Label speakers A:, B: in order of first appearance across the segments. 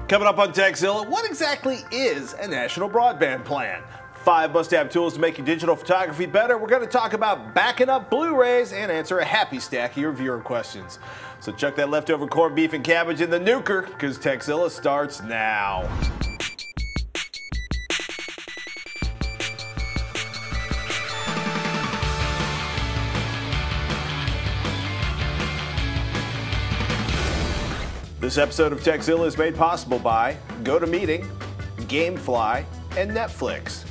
A: Coming up on Tekzilla, what exactly is a National Broadband Plan? 5 must-have tools to make your digital photography better. We're going to talk about backing up Blu-rays and answer a happy stack of your viewer questions. So chuck that leftover corned beef and cabbage in the nuker, because Tekzilla starts now. This episode of Tekzilla is made possible by GoToMeeting, Gamefly, and Netflix.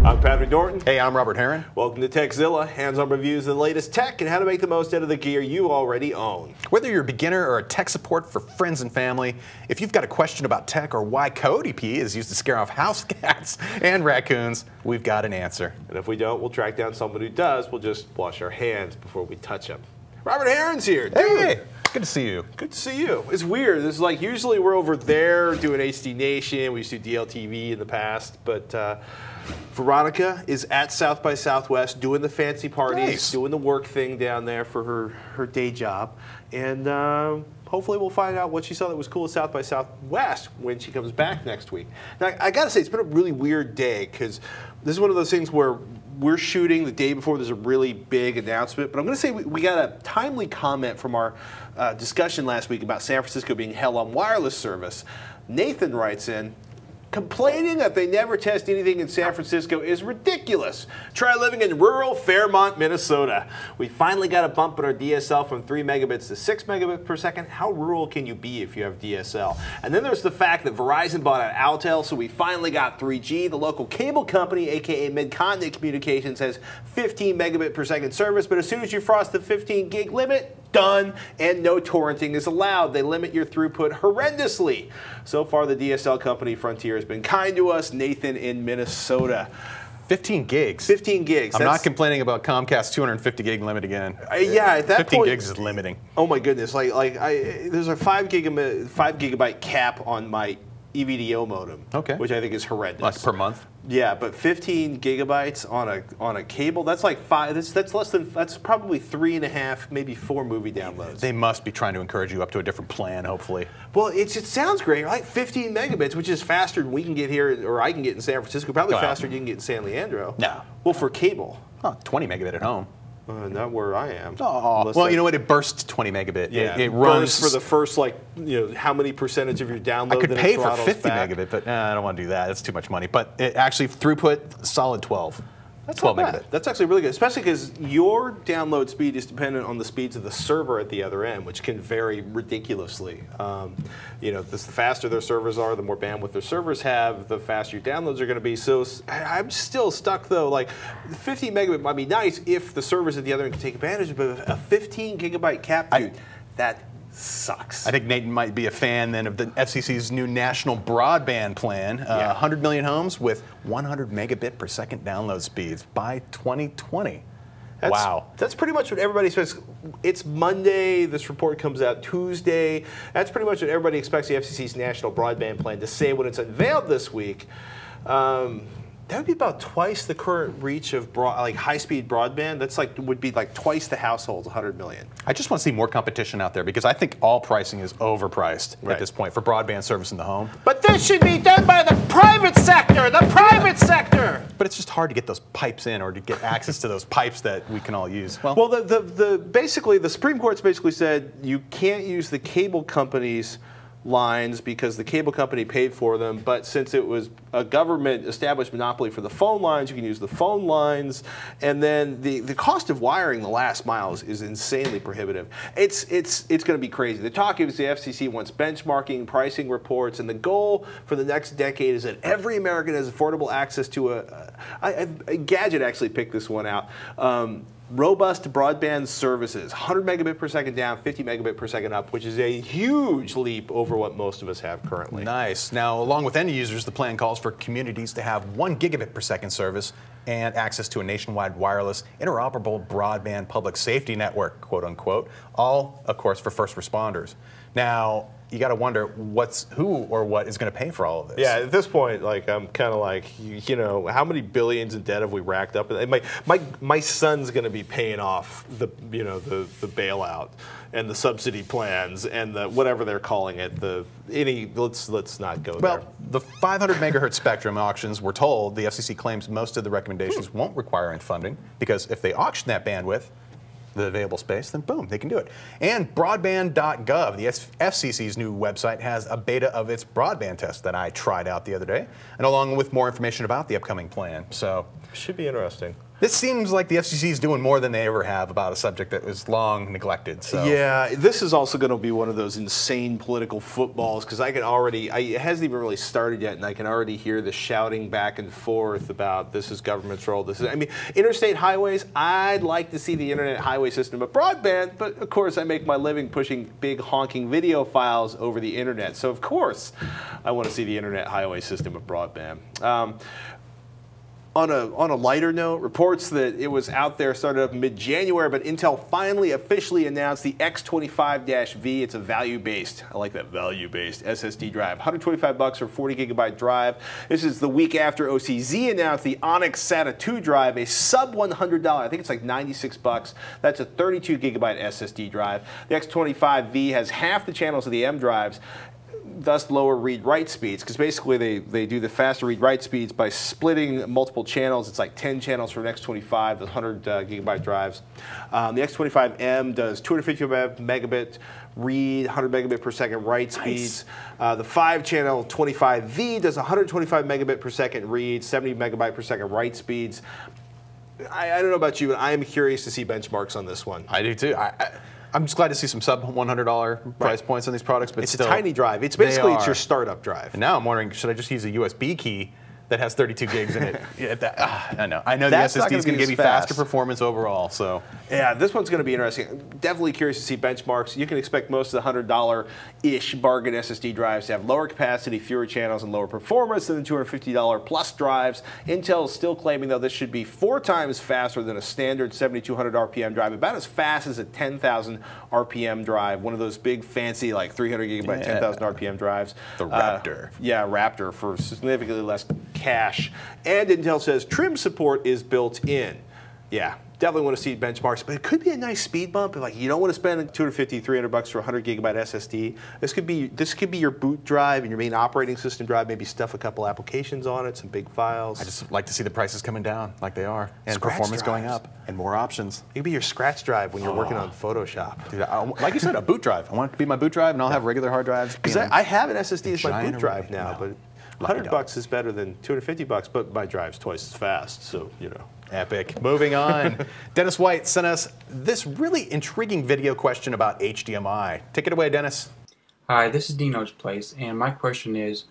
A: I'm Patrick Norton.
B: Hey, I'm Robert Heron.
A: Welcome to Tekzilla, hands-on reviews of the latest tech and how to make the most out of the gear you already own.
B: Whether you're a beginner or a tech support for friends and family, if you've got a question about tech or why ODP is used to scare off house cats and raccoons, we've got an answer.
A: And if we don't, we'll track down someone who does. We'll just wash our hands before we touch them. Robert Heron's here. Dude.
B: Hey! Good to see you.
A: Good to see you. It's weird. This is like, usually we're over there doing HD Nation. We used to do DLTV in the past, but Veronica is at South by Southwest doing the fancy parties, doing the work thing down there for her day job. And hopefully we'll find out what she saw that was cool at South by Southwest when she comes back next week. Now, I gotta say, it's been a really weird day because this is one of those things where we're shooting the day before there's a really big announcement, but I'm going to say we got a timely comment from our discussion last week about San Francisco being hell on wireless service. Nathan writes in, complaining that they never test anything in San Francisco is ridiculous. Try living in rural Fairmont, Minnesota. We finally got a bump in our DSL from 3 megabits to 6 megabits per second. How rural can you be if you have DSL? And then there's the fact that Verizon bought out Altel, so we finally got 3G. The local cable company, aka Mid-Continent Communications, has 15 megabit per second service, but as soon as you cross the 15 gig limit, done, and no torrenting is allowed. They limit your throughput horrendously. So far, the DSL company Frontier has been kind to us. Nathan in Minnesota.
B: 15 gigs.
A: 15 gigs.
B: I'm not complaining about Comcast's 250 gig limit again.
A: Yeah, at that
B: 15
A: point,
B: gigs is limiting.
A: Oh my goodness! There's a 5 gigabyte cap on my EVDO modem, which I think is horrendous.
B: Like per month?
A: Yeah, but 15 gigabytes on a cable, that's like that's probably 3.5, maybe 4 movie downloads.
B: They must be trying to encourage you up to a different plan, hopefully.
A: Well, it sounds great, right? 15 megabits, which is faster than we can get here, or I can get in San Francisco, probably faster than you can get in San Leandro.
B: No.
A: Well, for cable.
B: Oh, 20 megabit at home.
A: Not where I am.
B: Oh, well, you know what? It bursts 20 megabit.
A: Yeah,
B: it runs
A: for the first, how many percentage of your download?
B: I could pay for 50 megabit, but I don't want to do that. That's too much money. But it actually, throughput, solid 12.
A: That's
B: 12
A: not bad.
B: megabit.
A: That's actually really good, especially because your download speed is dependent on the speeds of the server at the other end, which can vary ridiculously. The faster their servers are, the more bandwidth their servers have, the faster your downloads are going to be. So I'm still stuck, though. Like, 15 megabit might be nice if the servers at the other end can take advantage, but a 15 gigabyte cap, dude, that sucks.
B: I think Nathan might be a fan then of the FCC's new National Broadband Plan. 100 million homes with 100 megabit per second download speeds by 2020. Wow.
A: That's pretty much what everybody expects. It's Monday. This report comes out Tuesday. That's pretty much what everybody expects the FCC's National Broadband Plan to say when it's unveiled this week. That would be about twice the current reach of high-speed broadband. That's would be like twice the households, 100 million.
B: I just want to see more competition out there because I think all pricing is overpriced at this point for broadband service in the home.
A: But this should be done by the private sector, the private sector!
B: But it's just hard to get those pipes in or to get access to those pipes that we can all use.
A: Well, basically, the Supreme Court's basically said you can't use the cable companies' lines because the cable company paid for them, but since it was a government established monopoly for the phone lines, you can use the phone lines, and then the cost of wiring the last mile is insanely prohibitive. It's going to be crazy. The talk is the FCC wants benchmarking, pricing reports, and the goal for the next decade is that every American has affordable access to a gadget. Actually picked this one out. Robust broadband services, 100 megabit per second down, 50 megabit per second up, which is a huge leap over what most of us have currently.
B: Nice. Now, along with end users, the plan calls for communities to have 1 gigabit per second service and access to a nationwide wireless interoperable broadband public safety network, quote unquote, all, of course, for first responders. Now, you got to wonder who or what is going to pay for all of this.
A: Yeah, at this point, like I'm kind of like, you know, how many billions in debt have we racked up? My son's going to be paying off the bailout and the subsidy plans and the whatever they're calling it. Let's not go there.
B: Well, the 500 megahertz spectrum auctions, we're told the FCC claims most of the recommendations won't require funding because if they auction that bandwidth, the available space, then boom, they can do it. And Broadband.gov, the FCC's new website, has a beta of its broadband test that I tried out the other day, and along with more information about the upcoming plan. So
A: should be interesting.
B: This seems like the FCC is doing more than they ever have about a subject that was long neglected. So.
A: Yeah, this is also going to be one of those insane political footballs because I can already, it hasn't even really started yet, and I can already hear the shouting back and forth about this is government's role. This is, I mean, interstate highways, I'd like to see the internet highway system, but broadband, but of course I make my living pushing big honking video files over the internet. So of course I want to see the internet highway system of broadband. On a lighter note, reports that it was out there started up mid-January, but Intel finally officially announced the X25-V. It's a value-based, I like that, value-based SSD drive. $125 for 40 gigabyte drive. This is the week after OCZ announced the Onyx SATA 2 drive, a sub $100. I think it's like $96. That's a 32 gigabyte SSD drive. The X25-V has half the channels of the M drives, thus lower read-write speeds, because basically they do the faster read-write speeds by splitting multiple channels. It's like 10 channels for an X25, the 100 gigabyte drives. The X25M does 250 megabit read, 100 megabit per second write speeds. The 5-channel 25V does 125 megabit per second read, 70 megabyte per second write speeds. I don't know about you, but I am curious to see benchmarks on this one.
B: I do too. I'm just glad to see some sub $100 price points on these products, but
A: it's
B: still,
A: a tiny drive. It's basically it's your startup drive.
B: And now I'm wondering, should I just use a USB key that has 32 gigs in it? I know the SSD is going to give me faster performance overall. So
A: yeah, this one's going to be interesting. Definitely curious to see benchmarks. You can expect most of the $100-ish bargain SSD drives to have lower capacity, fewer channels, and lower performance than the $250 plus drives. Intel is still claiming, though, this should be 4 times faster than a standard 7,200 RPM drive, about as fast as a 10,000 RPM drive, one of those big fancy like 300 gigabyte 10,000 RPM drives.
B: The Raptor.
A: Yeah, Raptor for significantly less cache. And Intel says trim support is built in. Yeah, definitely want to see benchmarks, but it could be a nice speed bump. Like you don't want to spend $250, $300 for a 100 gigabyte SSD. This could be your boot drive and your main operating system drive. Maybe stuff a couple applications on it, some big files.
B: I just like to see the prices coming down like they are, and
A: Scratch
B: performance
A: drives.
B: going up, and more options.
A: It could be your scratch drive when you're working on Photoshop.
B: Dude, like you said, a boot drive. I want it to be my boot drive, and I'll have regular hard drives.
A: Because I have an SSD as my boot drive now,
B: no.
A: but $100 is better than $250, but my drive's twice as fast, so you know.
B: Epic. Moving on. Dennis White sent us this really intriguing video question about HDMI. Take it away, Dennis.
C: Hi, this is Dino's Place, and my question is,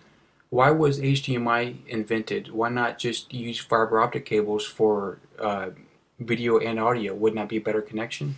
C: why was HDMI invented? Why not just use fiber optic cables for video and audio? Wouldn't that be a better connection?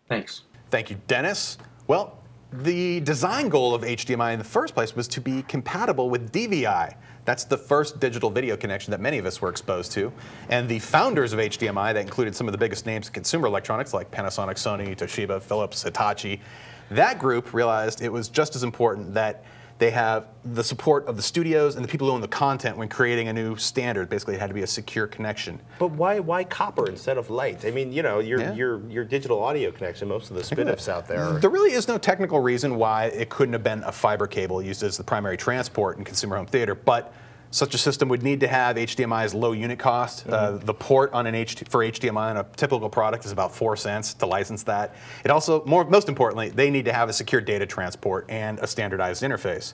C: Thanks.
B: Thank you, Dennis. Well, the design goal of HDMI in the first place was to be compatible with DVI. That's the first digital video connection that many of us were exposed to. And the founders of HDMI, that included some of the biggest names in consumer electronics like Panasonic, Sony, Toshiba, Philips, Hitachi, that group realized it was just as important that they have the support of the studios and the people who own the content when creating a new standard. Basically, it had to be a secure connection.
A: But why copper instead of light? I mean, you know, your digital audio connection, most of the spin-offs out there.
B: There really is no technical reason why it couldn't have been a fiber cable used as the primary transport in consumer home theater, but such a system would need to have HDMI's low unit cost. The port on for HDMI on a typical product is about 4 cents to license that. It also, most importantly, they need to have a secure data transport and a standardized interface,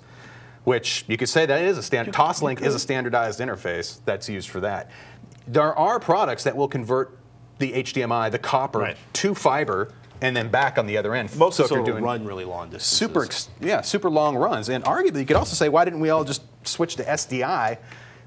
B: which you could say that is a standard. Toslink is a standardized interface that's used for that. There are products that will convert the HDMI, the copper, to fiber, and then back on the other end.
A: Most of them will run really long distances.
B: Super long runs. And arguably, you could also say, why didn't we all just switch to SDI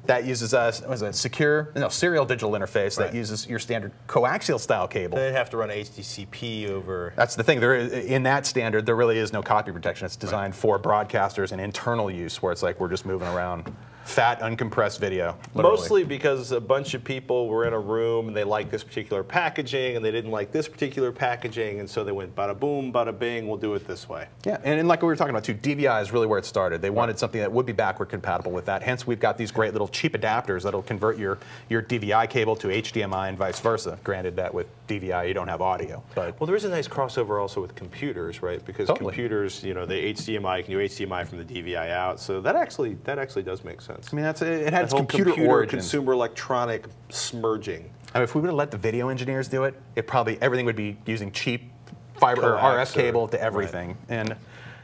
B: that uses a serial digital interface that uses your standard coaxial style cable?
A: They'd have to run HDCP over.
B: That's the thing. In that standard, there really is no copy protection. It's designed for broadcasters and internal use, where it's like we're just moving around Fat, uncompressed video. Literally.
A: Mostly because a bunch of people were in a room and they liked this particular packaging and they didn't like this particular packaging, and so they went bada boom, bada bing, we'll do it this way.
B: Yeah, and like we were talking about too, DVI is really where it started. They wanted something that would be backward compatible with that. Hence, we've got these great little cheap adapters that'll convert your DVI cable to HDMI and vice versa. Granted that with DVI you don't have audio. But
A: well, there is a nice crossover also with computers, right? Because computers, you know, the HDMI can do HDMI from the DVI out, so that actually does make sense.
B: I mean, it had its computer origins.
A: Consumer electronic smurging.
B: I mean, if we would have let the video engineers do it, everything would be using cheap fiber or RF cable to everything, right. And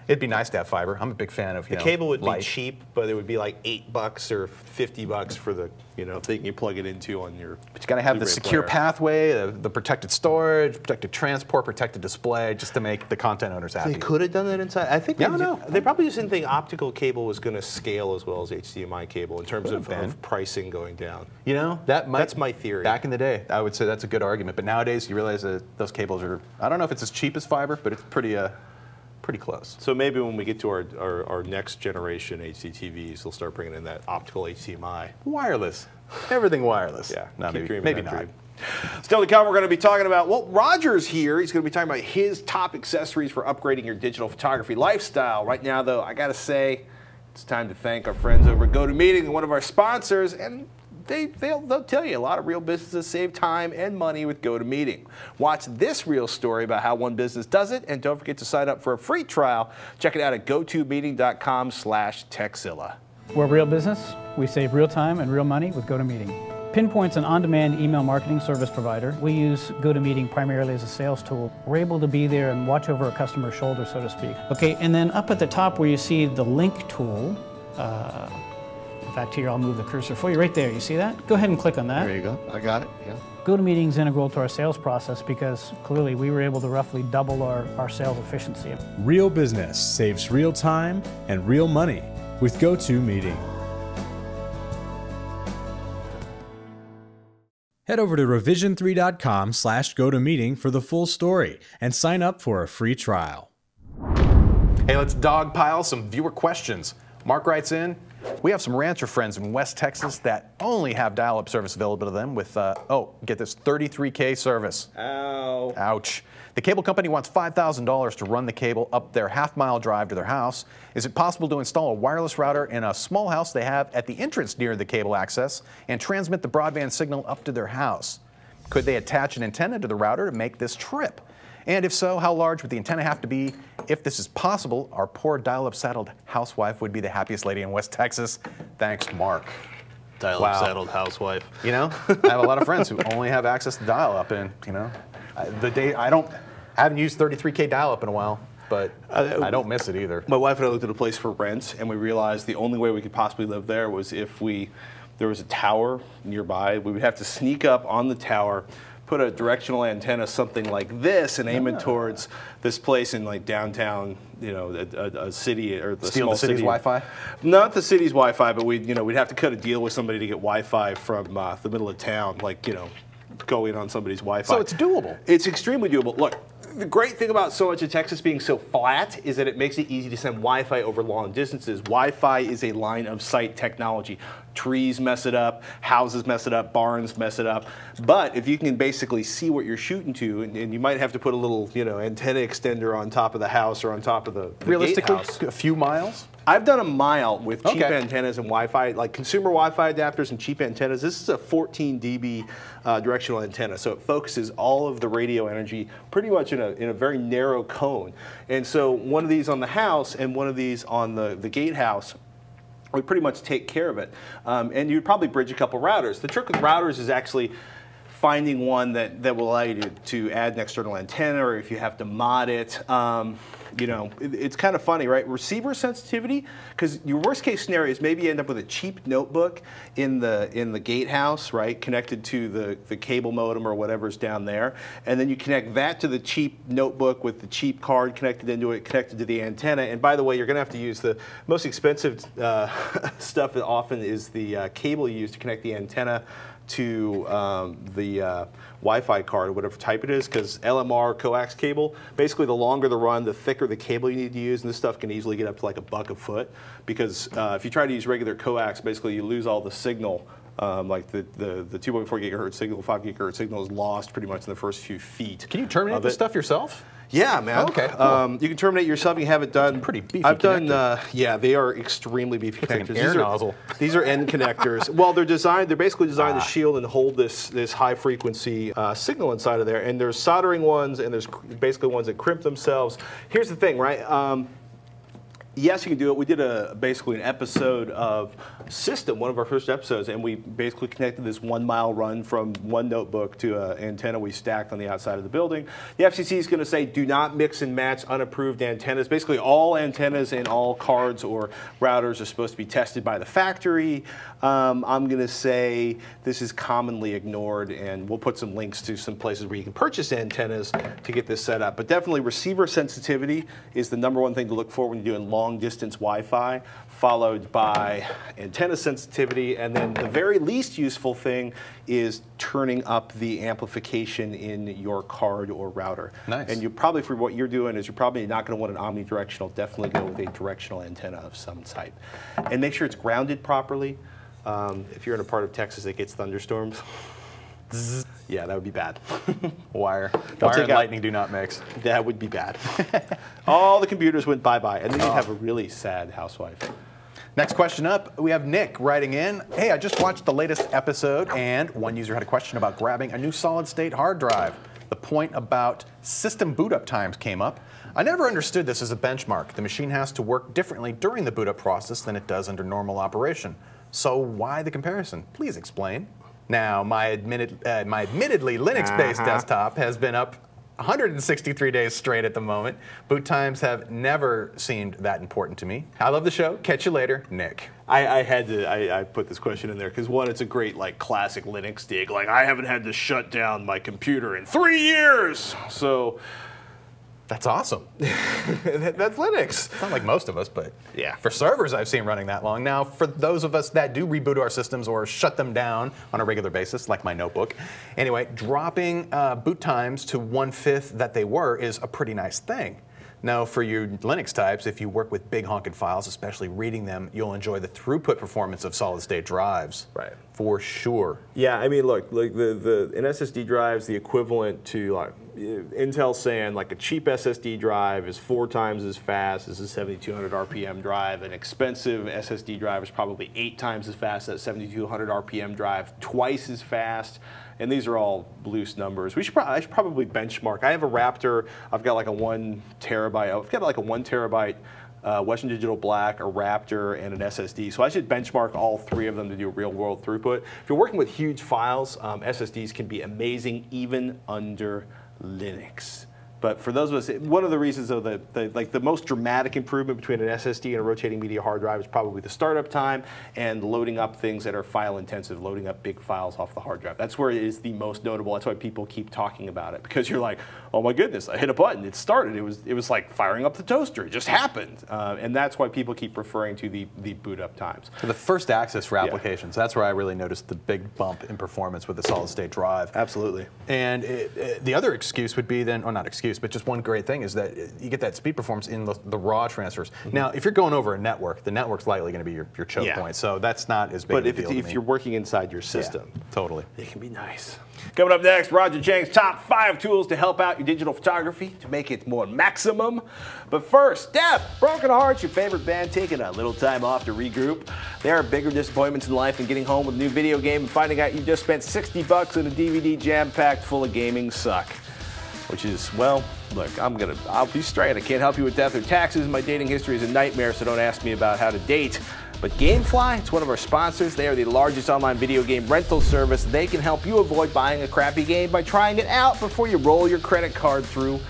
B: it'd be nice to have fiber. I'm a big fan of the
A: cable would be cheap, but it would be like $8 or $50 for the thing you plug it into on your.
B: But you got to have the secure pathway, the protected storage, protected transport, protected display, just to make the content owners happy.
A: They could have done that inside. I think they probably just didn't think optical cable was going to scale as well as HDMI cable in terms of pricing going down.
B: You know,
A: that's my theory.
B: Back in the day, I would say that's a good argument. But nowadays, you realize that those cables are. I don't know if it's as cheap as fiber, but it's pretty close.
A: So maybe when we get to our next generation HDTVs, they'll start bringing in that optical HDMI.
B: Wireless. Everything wireless.
A: Yeah,
B: no,
A: maybe not. Still to come, we're going to be talking about, well, Roger's here. He's going to be talking about his top accessories for upgrading your digital photography lifestyle. Right now, though, I got to say, it's time to thank our friends over at GoToMeeting, one of our sponsors, and they'll tell you a lot of real businesses save time and money with GoToMeeting. Watch this real story about how one business does it, and don't forget to sign up for a free trial. Check it out at gotomeeting.com/Tekzilla.
D: We're a real business. We save real time and real money with GoToMeeting. Pinpoint's an on-demand email marketing service provider. We use GoToMeeting primarily as a sales tool. We're able to be there and watch over a customer's shoulder, so to speak. Okay, and then up at the top where you see the link tool, in fact, here, I'll move the cursor for you. Right there, you see that? Go ahead and click on that.
E: There you go. I got it, yeah.
D: GoToMeeting is integral to our sales process because clearly we were able to roughly double our sales efficiency.
F: Real business saves real time and real money with GoToMeeting. Head over to revision3.com/GoToMeeting for the full story and sign up for a free trial.
B: Hey, let's dogpile some viewer questions. Mark writes in, we have some rancher friends in West Texas that only have dial-up service available to them with, get this, 33K service.
A: Ow.
B: Ouch. The cable company wants $5,000 to run the cable up their half-mile drive to their house. Is it possible to install a wireless router in a small house they have at the entrance near the cable access and transmit the broadband signal up to their house? Could they attach an antenna to the router to make this trip? And if so, how large would the antenna have to be? If this is possible, our poor dial-up saddled housewife would be the happiest lady in West Texas. Thanks, Mark.
A: Dial-up saddled housewife.
B: You know, I have a lot of friends who only have access to dial-up, and I haven't used 33K dial-up in a while, but I don't miss it either.
A: My wife and I looked at a place for rent, and we realized the only way we could possibly live there was if there was a tower nearby. We would have to sneak up on the tower, put a directional antenna, something like this, and aim it towards this place in like downtown, a city or the
B: Steal
A: small
B: the city's
A: city.
B: Wi-Fi?
A: Not the city's Wi-Fi, but we'd have to cut a deal with somebody to get Wi-Fi from the middle of town, go in on somebody's Wi-Fi.
B: So it's doable.
A: It's extremely doable. Look, the great thing about so much of Texas being so flat is that it makes it easy to send Wi-Fi over long distances. Wi-Fi is a line of sight technology. Trees mess it up, houses mess it up, barns mess it up. But if you can basically see what you're shooting to, and you might have to put a little, antenna extender on top of the house or on top of the
B: realistically,
A: gatehouse.
B: A few miles?
A: I've done a mile with cheap antennas and Wi-Fi, like consumer Wi-Fi adapters and cheap antennas. This is a 14 dB directional antenna, so it focuses all of the radio energy pretty much in a very narrow cone. And so one of these on the house and one of these on the gatehouse, we pretty much take care of it. And you'd probably bridge a couple routers. The trick with routers is actually finding one that will allow you to add an external antenna, or if you have to mod it. It's kind of funny, right? Receiver sensitivity, because your worst case scenario is maybe you end up with a cheap notebook in the gatehouse, right, connected to the cable modem or whatever's down there, and then you connect that to the cheap notebook with the cheap card connected into it, connected to the antenna. And by the way, you're going to have to use the most expensive stuff that often is the cable you use to connect the antenna to the Wi-Fi card or whatever type it is, because LMR coax cable, basically the longer the run, the thicker the cable you need to use, and this stuff can easily get up to like $1 a foot, because if you try to use regular coax, basically you lose all the signal. Like the 2.4 gigahertz signal, 5 gigahertz signal is lost pretty much in the first few feet.
B: Can you terminate this stuff yourself?
A: Yeah, man.
B: Okay, cool.
A: You can terminate yourself. You have it done.
B: Pretty beefy.
A: I've done. Yeah, they are extremely beefy connectors.
B: Like an air nozzle.
A: These are end connectors. Well, they're designed. They're basically designed to shield and hold this high frequency signal inside of there. And there's soldering ones, and there's basically ones that crimp themselves. Here's the thing, right? Yes, you can do it. We did basically an episode of System, one of our first episodes, and we basically connected this 1 mile run from one notebook to an antenna we stacked on the outside of the building. The FCC is going to say do not mix and match unapproved antennas. Basically, all antennas in all cards or routers are supposed to be tested by the factory. I'm going to say this is commonly ignored, and we'll put some links to some places where you can purchase antennas to get this set up. But definitely receiver sensitivity is the #1 thing to look for when you're doing long distance Wi-Fi, followed by antenna sensitivity, and then the very least useful thing is turning up the amplification in your card or router.
B: Nice.
A: And you probably, for what you're doing, is you're probably not going to want an omnidirectional. Definitely go with a directional antenna of some type. And make sure it's grounded properly. If you're in a part of Texas that gets thunderstorms, yeah, that would be bad.
B: Wire and lightning do not mix.
A: That would be bad. All the computers went bye-bye, and then you'd have a really sad housewife.
B: Next question up, we have Nick writing in. Hey, I just watched the latest episode, and one user had a question about grabbing a new solid-state hard drive. The point about system boot-up times came up. I never understood this as a benchmark. The machine has to work differently during the boot-up process than it does under normal operation. So why the comparison? Please explain. Now, my admittedly Linux-based desktop has been up 163 days straight at the moment. Boot times have never seemed that important to me. I love the show. Catch you later, Nick.
A: I put this question in there because, one, it's a great like classic Linux dig. Like, I haven't had to shut down my computer in 3 years. So
B: that's awesome.
A: That's Linux.
B: Not like most of us, but
A: yeah.
B: For servers I've seen running that long. Now, for those of us that do reboot our systems or shut them down on a regular basis, like my notebook, anyway, dropping boot times to 1/5 that they were is a pretty nice thing. Now, for you Linux types, if you work with big honking files, especially reading them, you'll enjoy the throughput performance of solid-state drives.
A: Right.
B: For sure.
A: Yeah, I mean, look, like in SSD drives, the equivalent to like Intel saying like a cheap SSD drive is 4 times as fast as a 7200 RPM drive. An expensive SSD drive is probably 8 times as fast as a 7200 RPM drive, twice as fast. And these are all loose numbers. I should probably benchmark. I have a Raptor. I've got like a 1 terabyte. I've got like a 1 terabyte Western Digital Black, a Raptor, and an SSD. So I should benchmark all 3 of them to do real-world throughput. If you're working with huge files, SSDs can be amazing even under Linux. But for those of us, one of the reasons of the most dramatic improvement between an SSD and a rotating media hard drive is probably the startup time and loading up things that are file intensive, loading up big files off the hard drive. That's where it is the most notable. That's why people keep talking about it, because you're like, oh my goodness, I hit a button, it started. It was like firing up the toaster. It just happened. And that's why people keep referring to the boot up times.
B: For the first access for applications, that's where I really noticed the big bump in performance with the solid state drive.
A: Absolutely.
B: And the other excuse would be then, or not excuse, but just one great thing is that you get that speed performance in the raw transfers. Now, if you're going over a network, the network's likely going to be your choke point. So that's not as big of a deal.
A: But if you're working inside your system,
B: totally,
A: it can be nice. Coming up next, Roger Chang's top 5 tools to help out your digital photography to make it more maximum. But first, Death, Broken Hearts, your favorite band taking a little time off to regroup. There are bigger disappointments in life than getting home with a new video game and finding out you just spent $60 on a DVD jam-packed full of gaming suck. Which is, well, look, I'll be straight. I can't help you with death or taxes. My dating history is a nightmare, so don't ask me about how to date. But Gamefly, it's one of our sponsors. They are the largest online video game rental service. They can help you avoid buying a crappy game by trying it out before you roll your credit card through,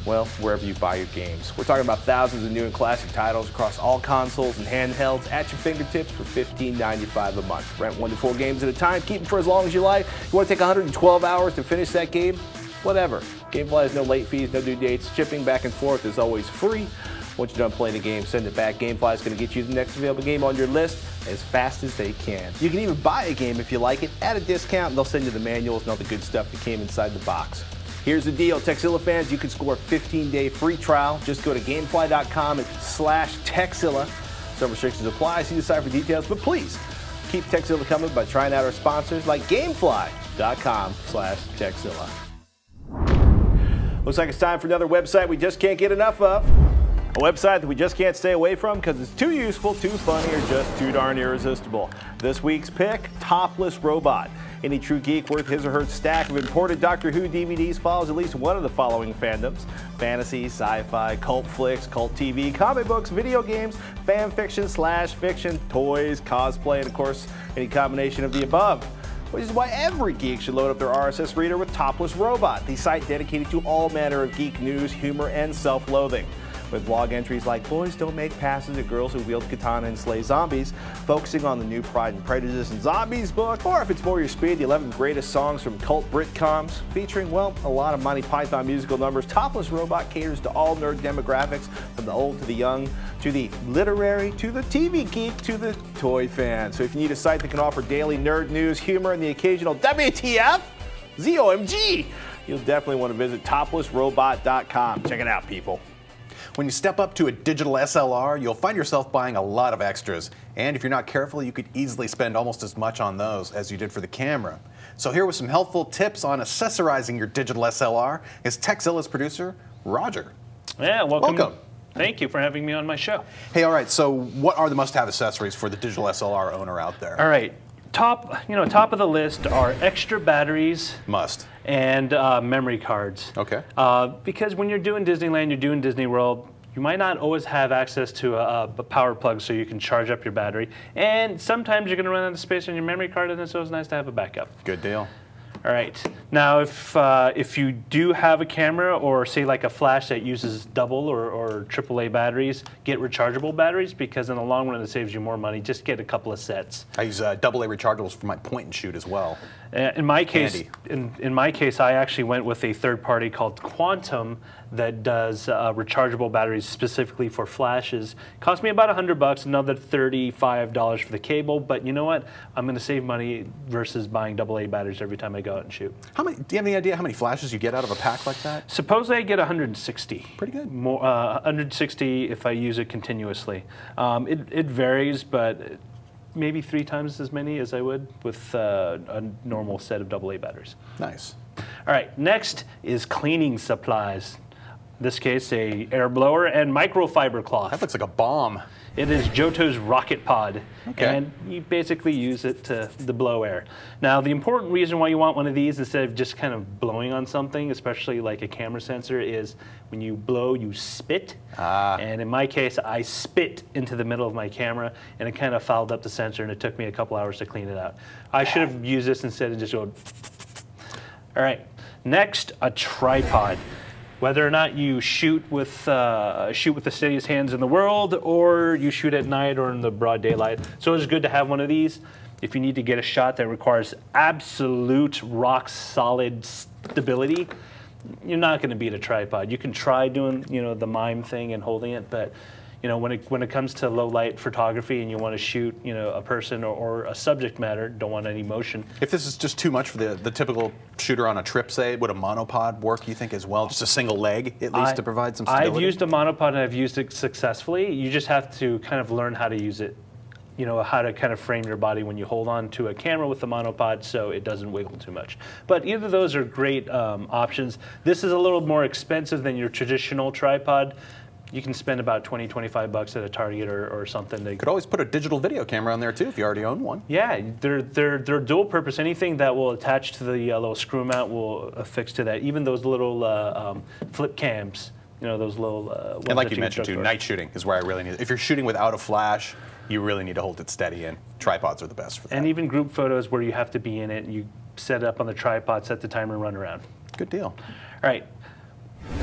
A: well, wherever you buy your games. We're talking about thousands of new and classic titles across all consoles and handhelds at your fingertips for $15.95 a month. Rent 1 to 4 games at a time. Keep them for as long as you like. You want to take 112 hours to finish that game? Whatever. Gamefly has no late fees, no due dates. Shipping back and forth is always free. Once you're done playing the game, send it back. GameFly is going to get you the next available game on your list as fast as they can. You can even buy a game if you like it at a discount, and they'll send you the manuals and all the good stuff that came inside the box. Here's the deal, Tekzilla fans, you can score a 15-day free trial. Just go to gamefly.com/Tekzilla. Some restrictions apply, see the site for details, but please keep Tekzilla coming by trying out our sponsors like gamefly.com/Tekzilla. Looks like it's time for another website we just can't get enough of. A website that we just can't stay away from because it's too useful, too funny, or just too darn irresistible. This week's pick, Topless Robot. Any true geek worth his or her stack of imported Doctor Who DVDs follows at least one of the following fandoms: fantasy, sci-fi, cult flicks, cult TV, comic books, video games, fan fiction, /fiction, toys, cosplay, and of course, any combination of the above. Which is why every geek should load up their RSS reader with Topless Robot, the site dedicated to all manner of geek news, humor, and self-loathing. With blog entries like "Boys don't make passes at girls who wield katana and slay zombies," focusing on the new Pride and Prejudice and Zombies book, or if it's more your speed, the 11 greatest songs from cult Britcoms, featuring, well, a lot of Monty Python musical numbers. Topless Robot caters to all nerd demographics, from the old to the young, to the literary, to the TV geek, to the toy fan. So if you need a site that can offer daily nerd news, humor, and the occasional WTF, ZOMG, you'll definitely want to visit toplessrobot.com. Check it out, people.
B: When you step up to a digital SLR, you'll find yourself buying a lot of extras. And if you're not careful, you could easily spend almost as much on those as you did for the camera. So here with some helpful tips on accessorizing your digital SLR is Tekzilla's producer, Roger.
E: Yeah, welcome.
B: Welcome.
E: Thank you for having me on my show.
B: Hey, all right, so what are the must-have accessories for the digital SLR owner out there?
E: All right, top of the list are extra batteries.
B: Must.
E: And memory cards.
B: Okay.
E: Because when you're doing Disneyland, you're doing Disney World, you might not always have access to a power plug so you can charge up your battery. And sometimes you're going to run out of space on your memory card, and it's always nice to have a backup.
B: Good deal.
E: All right. Now, if you do have a camera or say like a flash that uses double or AAA batteries, get rechargeable batteries because in the long run it saves you more money. Just get a couple of sets.
B: I use AA rechargeables for my point and shoot as well.
E: In my case, in my case, I actually went with a third party called Quantum that does rechargeable batteries specifically for flashes. Cost me about $100, another $35 for the cable. But you know what? I'm going to save money versus buying AA batteries every time I go out and shoot.
B: Do you have any idea how many flashes you get out of a pack like that?
E: Supposedly I get 160.
B: Pretty good.
E: More 160 if I use it continuously. It varies, but maybe 3 times as many as I would with a normal set of AA batteries.
B: Nice.
E: All right, next is cleaning supplies. In this case, a air blower and microfiber cloth.
B: That looks like a bomb.
E: It is Johto's Rocket Pod,
B: okay.
E: And you basically use it to blow air. Now, the important reason why you want one of these instead of just kind of blowing on something, especially like a camera sensor, is when you blow, you spit. And in my case, I spit into the middle of my camera, and it kind of fouled up the sensor, and it took me a couple hours to clean it out. I should have used this instead of just going. All right, next, a tripod. Whether or not you shoot with the steadiest hands in the world, or you shoot at night or in the broad daylight, so it's good to have one of these. If you need to get a shot that requires absolute rock solid stability, you're not going to beat a tripod. You can try doing the mime thing and holding it, but when it comes to low light photography and you want to shoot a person or a subject matter, don't want any motion.
B: If this is just too much for the typical shooter on a trip, say, would a monopod work, you think, as well? Just a single leg, at least, to provide some stability?
E: I've used a monopod and I've used it successfully. You just have to kind of learn how to use it. How to kind of frame your body when you hold on to a camera with the monopod so it doesn't wiggle too much. But either of those are great options. This is a little more expensive than your traditional tripod. You can spend about $20, $25 at a Target or something.
B: You could always put a digital video camera on there too if you already own one.
E: Yeah, they're dual purpose. Anything that will attach to the little screw mount will affix to that. Even those little flip cams, those little ones.
B: And like you mentioned too, night shooting is where I really need it. If you're shooting without a flash, you really need to hold it steady, and tripods are the best for that.
E: And even group photos where you have to be in it, you set it up on the tripod, set the timer, and run around.
B: Good deal.
E: All right.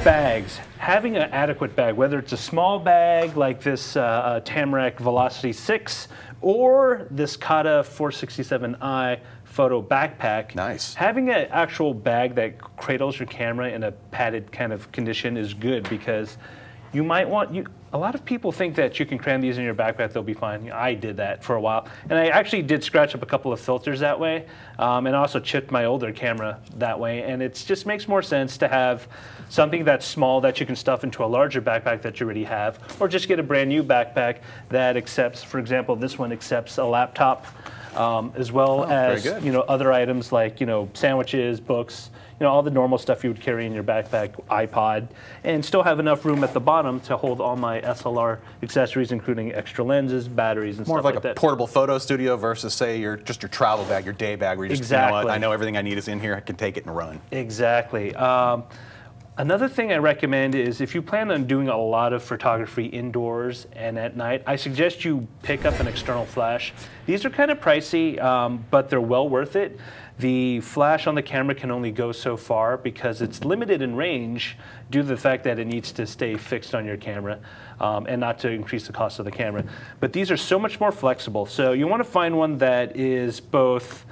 E: Bags. Having an adequate bag, whether it's a small bag like this Tamarack Velocity 6 or this Kata 467i photo backpack.
B: Nice.
E: Having an actual bag that cradles your camera in a padded kind of condition is good because you might want, a lot of people think that you can cram these in your backpack, they'll be fine. I did that for a while. And I actually did scratch up a couple of filters that way, and also chipped my older camera that way. And it just makes more sense to have something that's small that you can stuff into a larger backpack that you already have, or just get a brand new backpack that accepts, for example, this one accepts a laptop, as well as other items like sandwiches, books, all the normal stuff you would carry in your backpack, iPod, and still have enough room at the bottom to hold all my SLR accessories, including extra lenses, batteries, and
B: more
E: stuff
B: of like
E: that.
B: a portable photo studio versus, say, your travel bag, your day bag, where you just, you know what, I know everything I need is in here, I can take it and run.
E: Exactly. Another thing I recommend is if you plan on doing a lot of photography indoors and at night, I suggest you pick up an external flash. These are kind of pricey, but they're well worth it. The flash on the camera can only go so far because it's limited in range due to the fact that it needs to stay fixed on your camera and not to increase the cost of the camera. But these are so much more flexible. So you want to find one that is both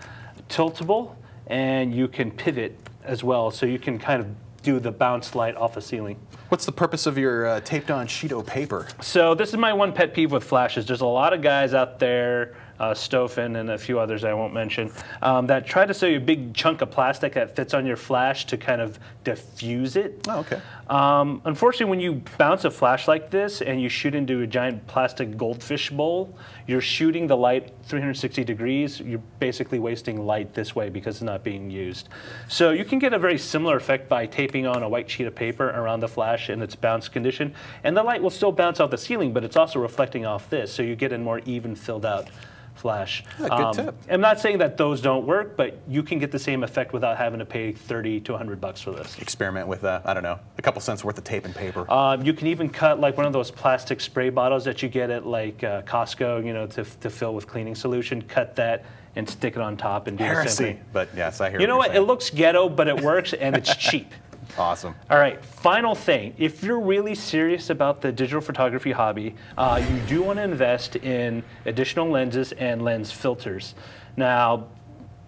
E: tiltable and you can pivot as well, so you can kind of do the bounce light off the ceiling.
B: What's the purpose of your taped on sheet of paper?
E: So this is my one pet peeve with flashes. There's a lot of guys out there, Stofan and a few others I won't mention, that try to sell you a big chunk of plastic that fits on your flash to kind of diffuse it.
B: Oh, okay.
E: Unfortunately, when you bounce a flash like this and you shoot into a giant plastic goldfish bowl, you're shooting the light 360 degrees. You're basically wasting light this way because it's not being used. So you can get a very similar effect by taping on a white sheet of paper around the flash in its bounce condition, and the light will still bounce off the ceiling, but it's also reflecting off this, so you get a more even filled out flash.
B: Good tip.
E: I'm not saying that those don't work, but you can get the same effect without having to pay $30 to $100 for this.
B: Experiment with, I don't know, a couple cents worth of tape and paper.
E: You can even cut like one of those plastic spray bottles that you get at like Costco, to fill with cleaning solution. Cut that and stick it on top and do the same thing.
B: But yes, I hear
E: you know what?
B: saying.
E: It looks ghetto, but it works and it's cheap.
B: Awesome.
E: All right, final thing. If you're really serious about the digital photography hobby, you do want to invest in additional lenses and lens filters. Now,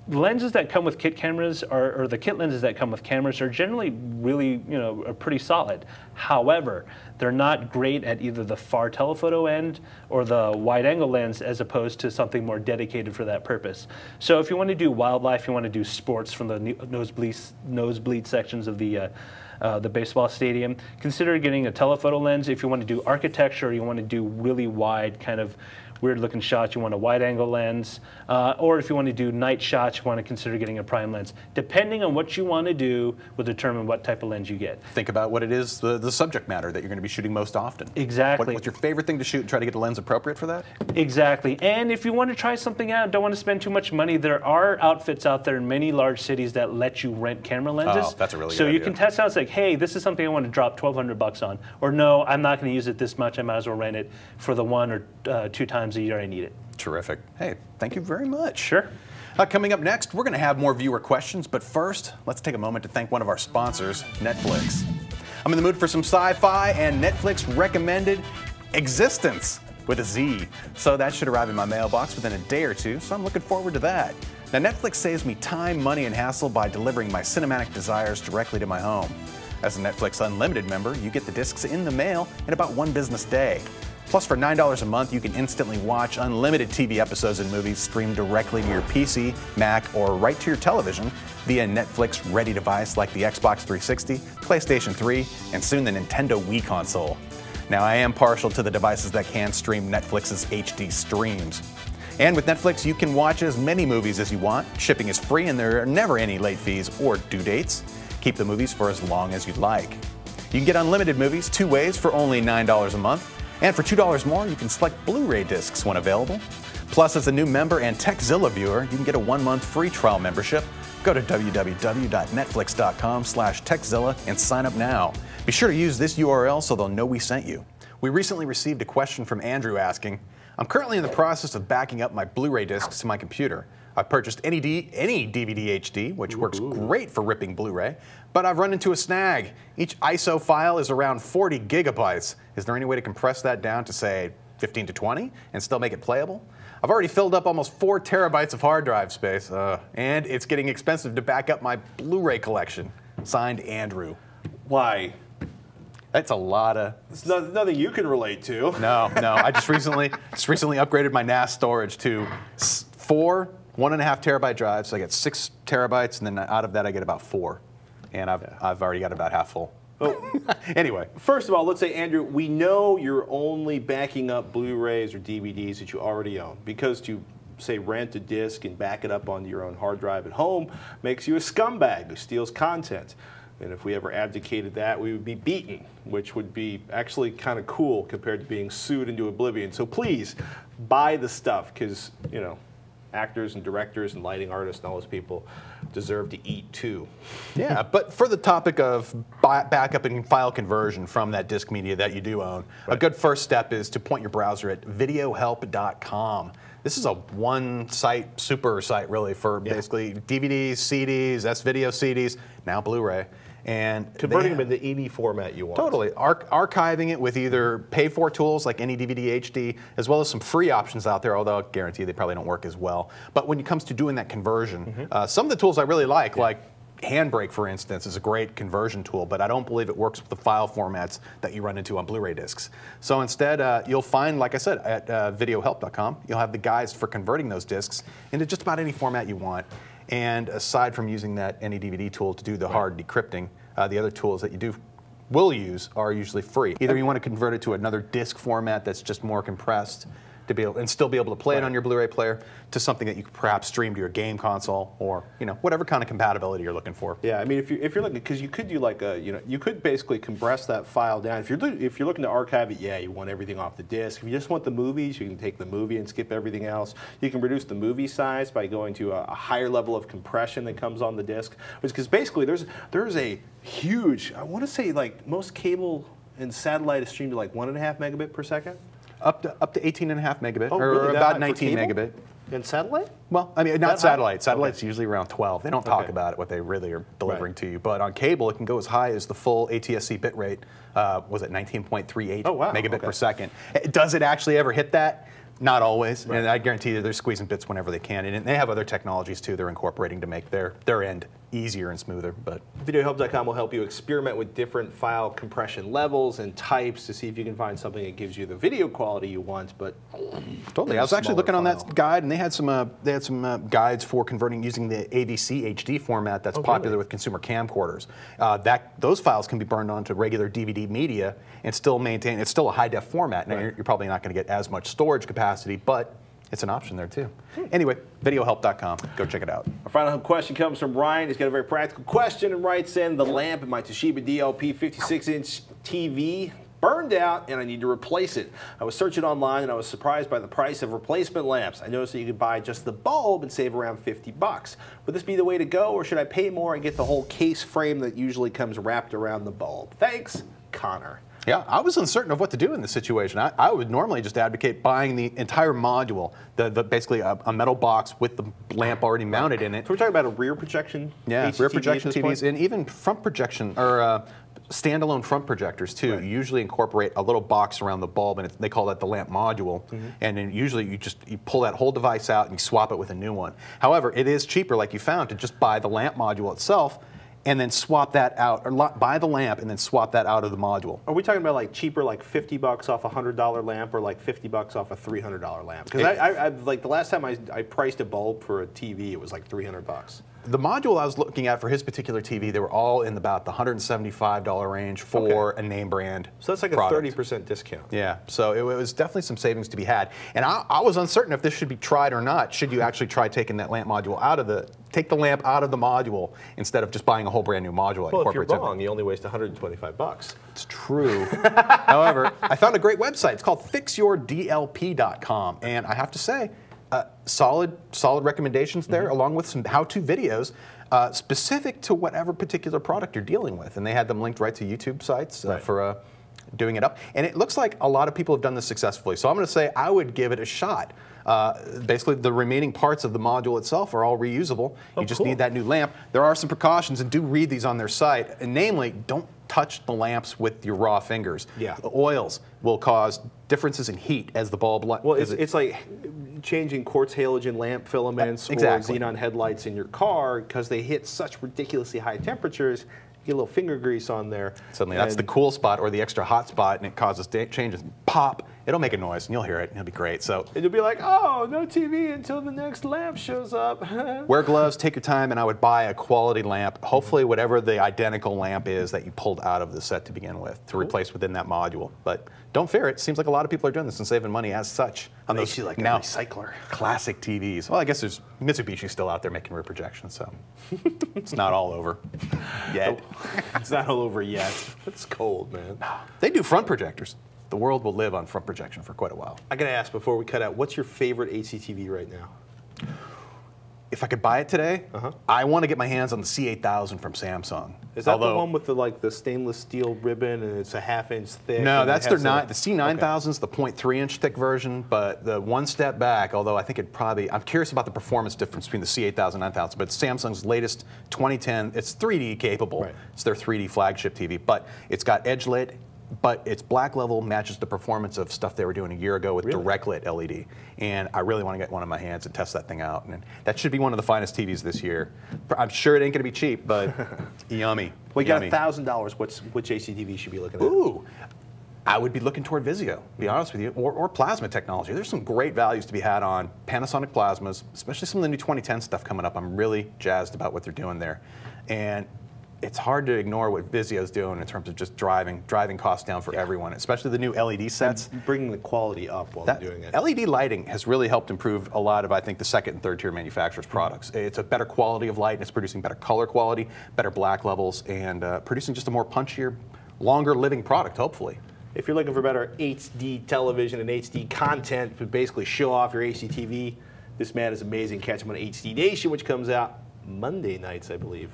E: lenses that come with kit cameras, or the kit lenses that come with cameras, are generally really, are pretty solid. However, they're not great at either the far telephoto end or the wide-angle lens, as opposed to something more dedicated for that purpose. So if you want to do wildlife, you want to do sports from the nosebleed sections of the baseball stadium, consider getting a telephoto lens. If you want to do architecture, you want to do really wide kind of weird-looking shots, you want a wide-angle lens, or if you want to do night shots, you want to consider getting a prime lens. Depending on what you want to do will determine what type of lens you get.
B: Think about what it is, the subject matter that you're going to be shooting most often.
E: Exactly.
B: What's your favorite thing to shoot and try to get a lens appropriate for that?
E: Exactly. And if you want to try something out, don't want to spend too much money, there are outfits out there in many large cities that let you rent camera lenses.
B: Oh, that's a really good
E: So you
B: idea.
E: can test out, it's like, hey, this is something I want to drop $1,200 on. Or no, I'm not going to use it this much, I might as well rent it for the 1 or 2 times a year I need it.
B: Terrific. Hey, thank you very much.
E: Sure.
B: Coming up next, we're going to have more viewer questions, but first, let's take a moment to thank one of our sponsors, Netflix. I'm in the mood for some sci-fi, and Netflix recommended Existence with a Z. So that should arrive in my mailbox within a day or two, so I'm looking forward to that. Now, Netflix saves me time, money, and hassle by delivering my cinematic desires directly to my home. As a Netflix Unlimited member, you get the discs in the mail in about 1 business day. Plus, for $9 a month, you can instantly watch unlimited TV episodes and movies streamed directly to your PC, Mac, or right to your television via Netflix-ready device like the Xbox 360, PlayStation 3, and soon the Nintendo Wii console. Now, I am partial to the devices that can stream Netflix's HD streams. And with Netflix, you can watch as many movies as you want. Shipping is free, and there are never any late fees or due dates. Keep the movies for as long as you'd like. You can get unlimited movies 2 ways for only $9 a month. And for $2 more, you can select Blu-ray discs when available. Plus, as a new member and Tekzilla viewer, you can get a 1-month free trial membership. Go to www.netflix.com/Tekzilla and sign up now. Be sure to use this URL so they'll know we sent you. We recently received a question from Andrew asking, I'm currently in the process of backing up my Blu-ray discs to my computer. I've purchased any DVD HD, which works great for ripping Blu-ray, but I've run into a snag. Each ISO file is around 40 gigabytes. Is there any way to compress that down to, say, 15 to 20 and still make it playable? I've already filled up almost 4 terabytes of hard drive space, and it's getting expensive to back up my Blu-ray collection. Signed, Andrew.
A: Why?
B: That's a lot of.
A: It's nothing you can relate to.
B: No. I just recently upgraded my NAS storage to 4 1.5 terabyte drives. So I get 6 terabytes, and then out of that I get about 4, and I've already got about half full.
A: Oh.
B: Anyway,
A: first of all, let's say, Andrew, we know you're only backing up Blu-rays or DVDs that you already own, because to say rent a disc and back it up onto your own hard drive at home makes you a scumbag who steals content. And if we ever abdicated that, we would be beaten, which would be actually kind of cool compared to being sued into oblivion. So please buy the stuff, because, you know, actors and directors and lighting artists and all those people deserve to eat too.
B: Yeah, but for the topic of backup and file conversion from that disk media that you do own, a good first step is to point your browser at videohelp.com. This is a one-site, super site really for basically DVDs, CDs, S-video CDs, now Blu-ray. And
A: converting them into any format you want.
B: Totally. Archiving it with either pay-for tools like any DVD HD, as well as some free options out there, although I guarantee they probably don't work as well. But when it comes to doing that conversion, some of the tools I really like Handbrake, for instance, is a great conversion tool, but I don't believe it works with the file formats that you run into on Blu-ray discs. So instead, you'll find, like I said, at videohelp.com, you'll have the guides for converting those discs into just about any format you want. And aside from using that AnyDVD tool to do the hard decrypting, the other tools that you will use are usually free. Either you want to convert it to another disc format that's just more compressed to be able, and still be able to play it on your Blu-ray player, to something that you could perhaps stream to your game console, or whatever kind of compatibility you're looking for.
A: Yeah, I mean, if you're looking, because you could do like a, you could basically compress that file down. If you're looking to archive it, you want everything off the disc. If you just want the movies, you can take the movie and skip everything else. You can reduce the movie size by going to a higher level of compression that comes on the disc, because basically there's a huge, I want to say like most cable and satellite is streamed to like 1.5 megabit per second.
B: Up to 18.5 megabit,
A: or
B: really? About 19 megabit.
A: And satellite?
B: Well, I mean, not satellite. Satellite's usually around 12. They don't talk about it, what they really are delivering to you. But on cable, it can go as high as the full ATSC bit rate. Was it 19.38 megabit per second? Does it actually ever hit that? Not always, and I guarantee you they're squeezing bits whenever they can. And they have other technologies, too, they're incorporating to make their end easier and smoother. But
A: Videohelp.com will help you experiment with different file compression levels and types to see if you can find something that gives you the video quality you want. But
B: totally, I was actually looking on that guide, and they had some guides for converting using the AVC HD format that's popular with consumer camcorders. Those files can be burned onto regular DVD media and still maintain. It's still a high def format. Now you're probably not going to get as much storage capacity, but it's an option there too. Anyway, videohelp.com. Go check it out.
A: Our final question comes from Ryan. He's got a very practical question and writes in, the lamp in my Toshiba DLP 56-inch TV burned out and I need to replace it. I was searching online and I was surprised by the price of replacement lamps. I noticed that you could buy just the bulb and save around $50. Would this be the way to go, or should I pay more and get the whole case frame that usually comes wrapped around the bulb? Thanks, Connor.
B: Yeah, I was uncertain of what to do in this situation. I would normally just advocate buying the entire module, basically a metal box with the lamp already mounted in it.
A: So we're talking about a rear projection?
B: Yeah, rear projection TVs, and even front projection, or standalone front projectors too. You usually incorporate a little box around the bulb, and they call that the lamp module. And then usually you pull that whole device out and you swap it with a new one. However, it is cheaper, like you found, to just buy the lamp module itself, and then swap that out, or buy the lamp and then swap that out of the module.
A: Are we talking about like cheaper, like $50 off a $100 lamp, or like $50 off a $300 lamp? Because I like the last time I priced a bulb for a TV, it was like $300.
B: The module I was looking at for his particular TV, they were all in about the $175 range for a name brand.
A: So that's like
B: product.
A: a 30% discount.
B: Yeah, so it was definitely some savings to be had. And I was uncertain if this should be tried or not. Should you actually try taking that lamp module out of take the lamp out of the module instead of just buying a whole brand new module?
A: Well, if you're wrong, you only waste $125.
B: It's true. However, I found a great website. It's called fixyourdlp.com, and I have to say, solid recommendations there, along with some how-to videos specific to whatever particular product you're dealing with. And they had them linked right to YouTube sites for doing it up. And it looks like a lot of people have done this successfully. So I'm going to say I would give it a shot. Basically, the remaining parts of the module itself are all reusable. You just need that new lamp. There are some precautions, and do read these on their site. And namely, don't touch the lamps with your raw fingers.
A: Yeah.
B: The oils will cause differences in heat as the bulb light.
A: Well, it's like changing quartz halogen lamp filaments or xenon headlights in your car, because they hit such ridiculously high temperatures. get a little finger grease on there.
B: Suddenly that's the cool spot or the extra hot spot, and it causes changes. Pop, it'll make a noise, and you'll hear it, and it'll be great. So
A: and you'll be like, oh, no TV until the next lamp shows up.
B: wear gloves, take your time, and I would buy a quality lamp, hopefully whatever the identical lamp is that you pulled out of the set to begin with, to replace within that module. But don't fear it. Seems like a lot of people are doing this and saving money as such. On
A: Makes
B: those
A: you like a
B: now
A: recycler.
B: Classic TVs. Well, I guess there's Mitsubishi still out there making rear projections, so it's not all over yet.
A: It's not all over yet. It's cold, man.
B: They do front projectors. The world will live on front projection for quite a while.
A: I gotta ask before we cut out, what's your favorite HDTV right now?
B: If I could buy it today, I want to get my hands on the C8000 from Samsung.
A: Is that the one with the stainless steel ribbon and it's a half-inch thick?
B: No, that's the C9000 is the 0.3-inch thick version, but the one step back, although I think it probably, I'm curious about the performance difference between the C8000 and 9000, but Samsung's latest 2010, it's 3D capable.
A: Right.
B: It's their 3D flagship TV, but it's got edge lit, but its black level matches the performance of stuff they were doing a year ago with direct lit LED. And I really want to get one in my hands and test that thing out. And that should be one of the finest TVs this year. I'm sure it ain't going to be cheap, but yummy.
A: Well, you got $1,000. Which HDTV should be looking at?
B: Ooh, I would be looking toward Vizio, to be honest with you, or plasma technology. There's some great values to be had on Panasonic plasmas, especially some of the new 2010 stuff coming up. I'm really jazzed about what they're doing there. And it's hard to ignore what Vizio's doing in terms of just driving costs down for everyone, especially the new LED sets.
A: And bringing the quality up while they're doing it.
B: LED lighting has really helped improve a lot of, I think, the second and third tier manufacturers' products. It's a better quality of light, and it's producing better color quality, better black levels, and producing just a more punchier, longer living product, hopefully.
A: If you're looking for better HD television and HD content to basically show off your HDTV, this man is amazing. Catch him on HD Nation, which comes out Monday nights, I believe.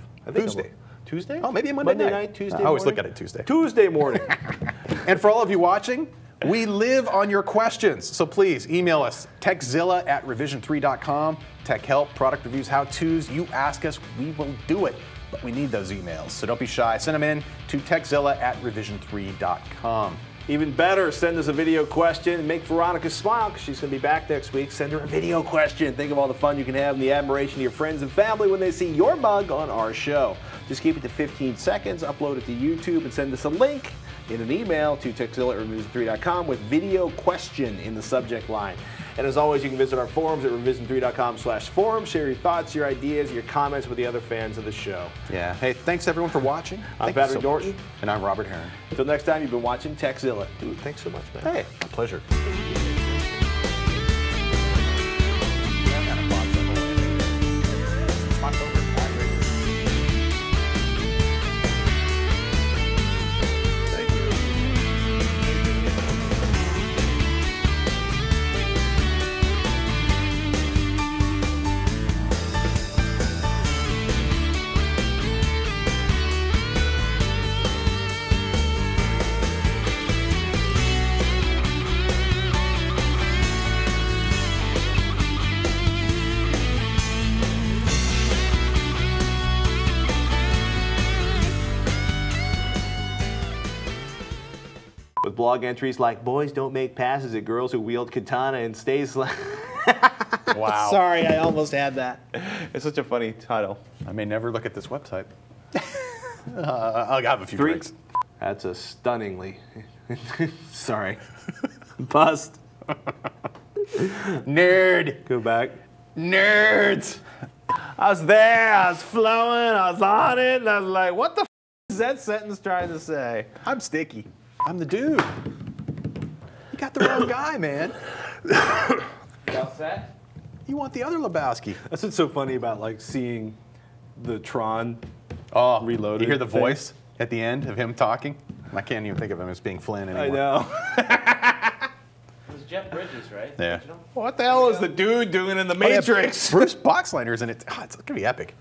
A: Tuesday?
B: Oh, maybe a Monday
A: night, Tuesday morning?
B: I always look at it Tuesday.
A: Tuesday morning.
B: And for all of you watching, we live on your questions. So please email us, tekzilla@revision3.com. Tech help, product reviews, how-tos. You ask us, we will do it. But we need those emails, so don't be shy. Send them in to tekzilla@revision3.com.
A: Even better, send us a video question and make Veronica smile because she's going to be back next week. Send her a video question. Think of all the fun you can have and the admiration of your friends and family when they see your mug on our show. Just keep it to 15 seconds, upload it to YouTube, and send us a link in an email to tekzilla@revision3.com with video question in the subject line. And as always, you can visit our forums at revision3.com/forums. Share your thoughts, your ideas, your comments with the other fans of the show.
B: Yeah. Hey, thanks everyone for watching.
A: I'm Patrick Norton.
B: And I'm Robert Heron.
A: Until next time, you've been watching Tekzilla. Dude, thanks so much, man.
B: Hey, my pleasure.
A: With blog entries like, boys don't make passes at girls who wield katana and stays like...
B: Wow.
A: Sorry, I almost had that.
B: It's such a funny title. I may never look at this website. I'll have a few drinks.
A: That's a stunningly... Sorry. Bust.
B: Nerd.
A: Go back.
B: Nerds.
A: I was there, I was flowing, I was on it, and I was like, what the f is that sentence trying to say?
B: I'm Sticky. I'm the dude. You got the wrong guy, man.
C: All set?
B: You want the other Lebowski.
A: That's what's so funny about like seeing the Tron reloaded.
B: You hear the voice at the end of him talking? I can't even think of him as being Flynn anymore.
A: I know.
E: It was Jeff Bridges, right?
B: Yeah.
A: What the hell is the dude doing in the Matrix?
B: Bruce Boxliner's in it. Oh, it's going to be epic.